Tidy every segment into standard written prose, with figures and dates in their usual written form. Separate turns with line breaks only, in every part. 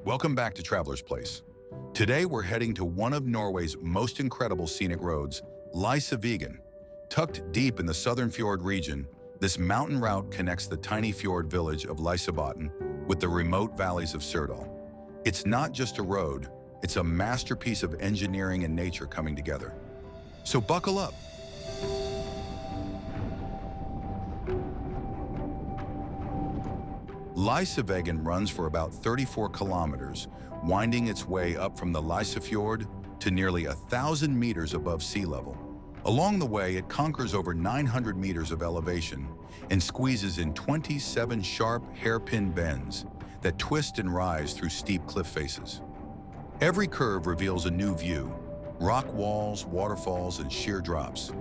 Welcome back to Traveler's Place. Today we're heading to one of Norway's most incredible scenic roads, Lysevegen. Tucked deep in the southern fjord region, this mountain route connects the tiny fjord village of Lysevegen with the remote valleys of Sirdal. It's not just a road, it's a masterpiece of engineering and nature coming together. So buckle up. Lysevegen runs for about 34 kilometers, winding its way up from the Lysefjord to nearly 1,000 meters above sea level. Along the way, it conquers over 900 meters of elevation and squeezes in 27 sharp hairpin bends that twist and rise through steep cliff faces. Every curve reveals a new view: rock walls, waterfalls, and sheer drops.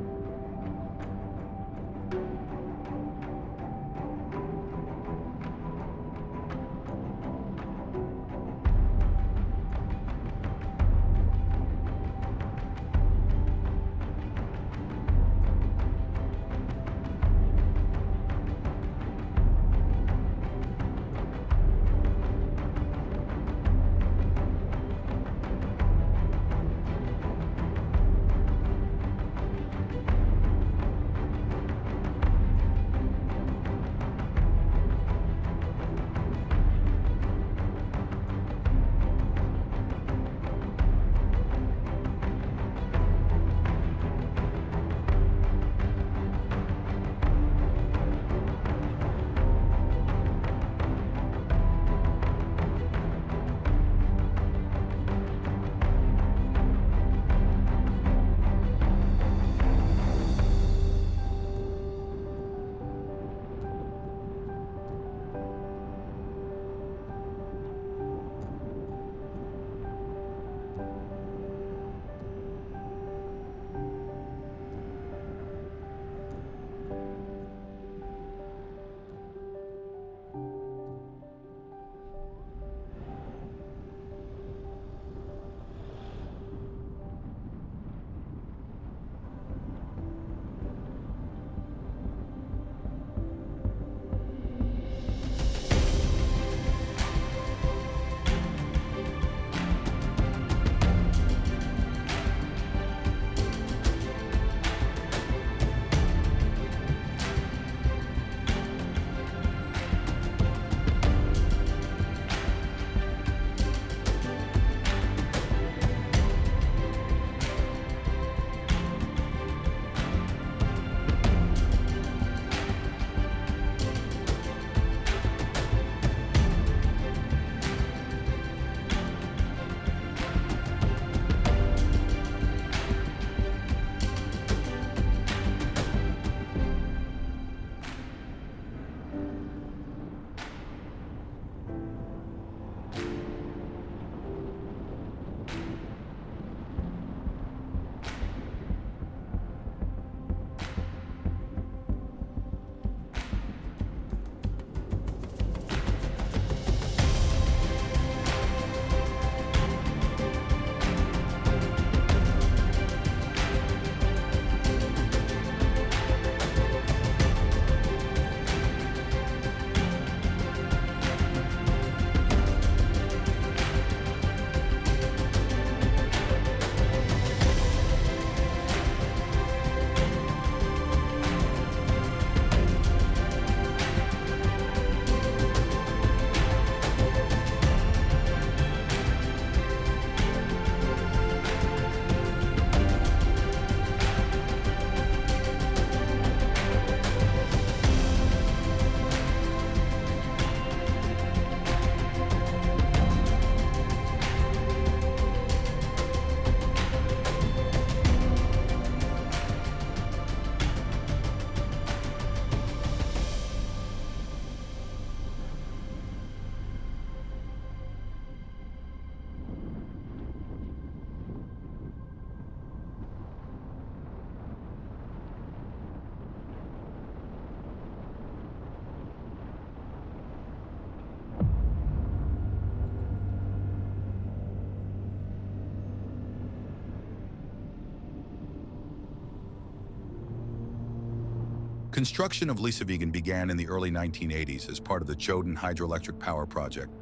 Construction of Lysevegen began in the early 1980s as part of the Choden hydroelectric power project.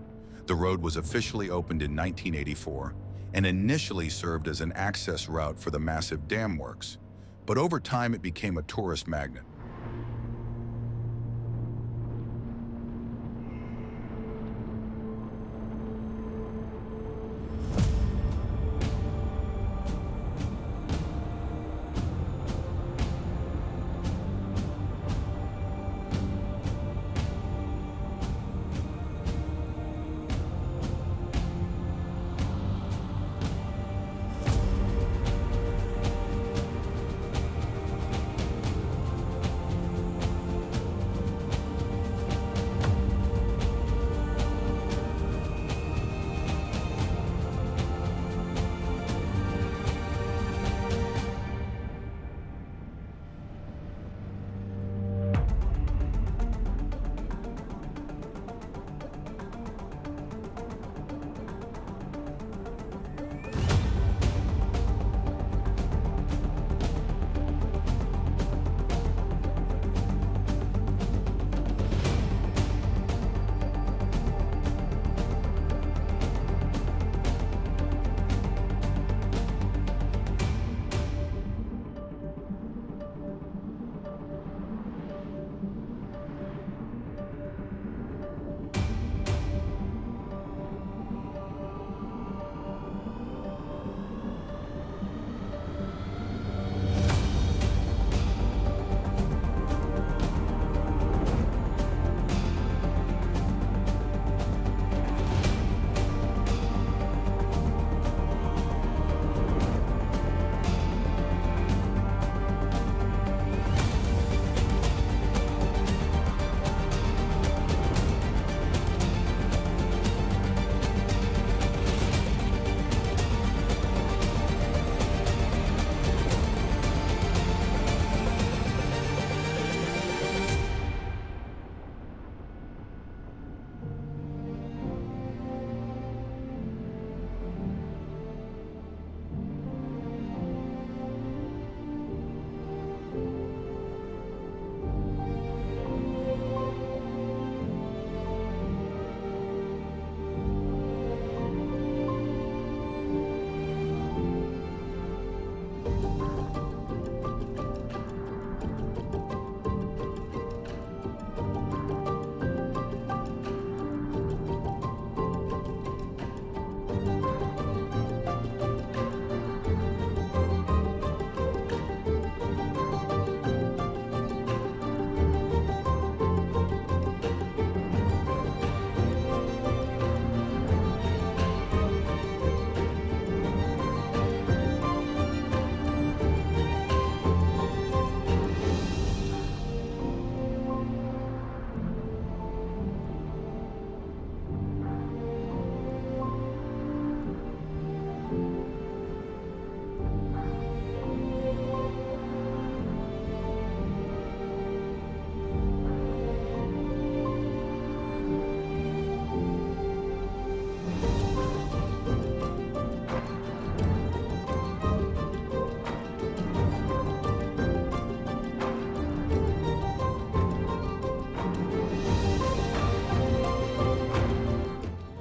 The road was officially opened in 1984 and initially served as an access route for the massive dam works, but over time it became a tourist magnet.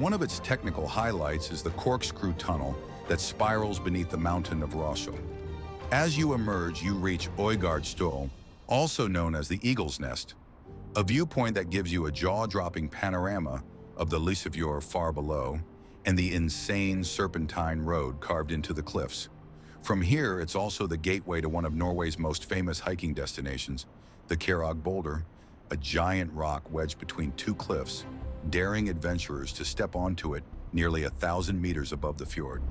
One of its technical highlights is the corkscrew tunnel that spirals beneath the mountain of Rosso. As you emerge, you reach Øygardstøl, also known as the Eagle's Nest, a viewpoint that gives you a jaw-dropping panorama of the Lysevegen far below and the insane serpentine road carved into the cliffs. From here, it's also the gateway to one of Norway's most famous hiking destinations, the Curvy boulder, a giant rock wedged between two cliffs, daring adventurers to step onto it nearly 1,000 meters above the fjord.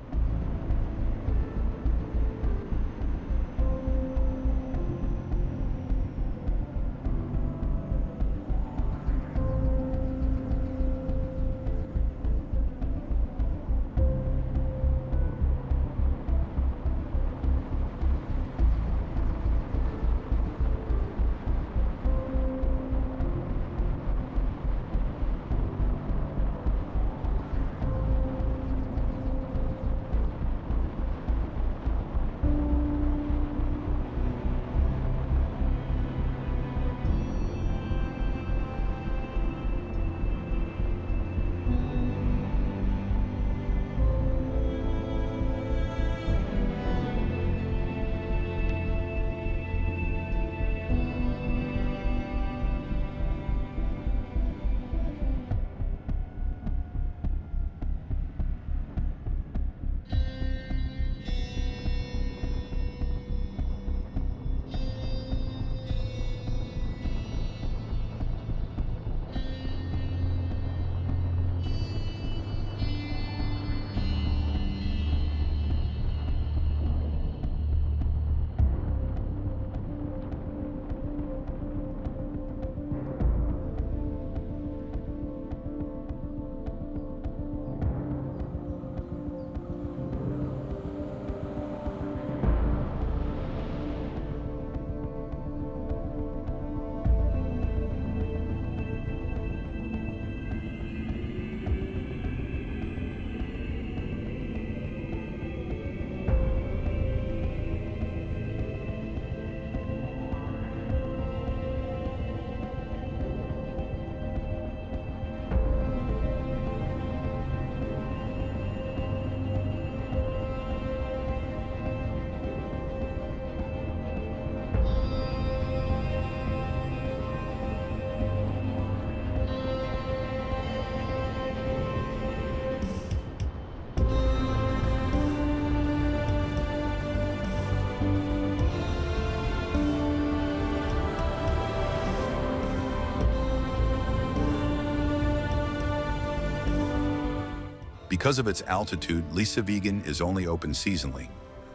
Because of its altitude, Lysevegen is only open seasonally.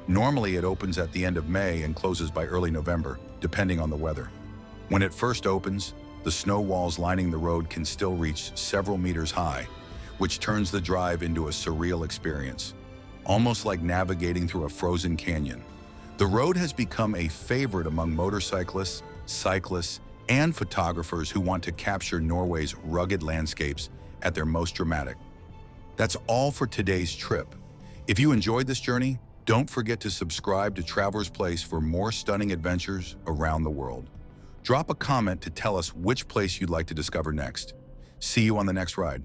Normally, it opens at the end of May and closes by early November, depending on the weather. When it first opens, the snow walls lining the road can still reach several meters high, which turns the drive into a surreal experience, almost like navigating through a frozen canyon. The road has become a favorite among motorcyclists, cyclists, and photographers who want to capture Norway's rugged landscapes at their most dramatic. That's all for today's trip. If you enjoyed this journey, don't forget to subscribe to Trvlrs Place for more stunning adventures around the world. Drop a comment to tell us which place you'd like to discover next. See you on the next ride.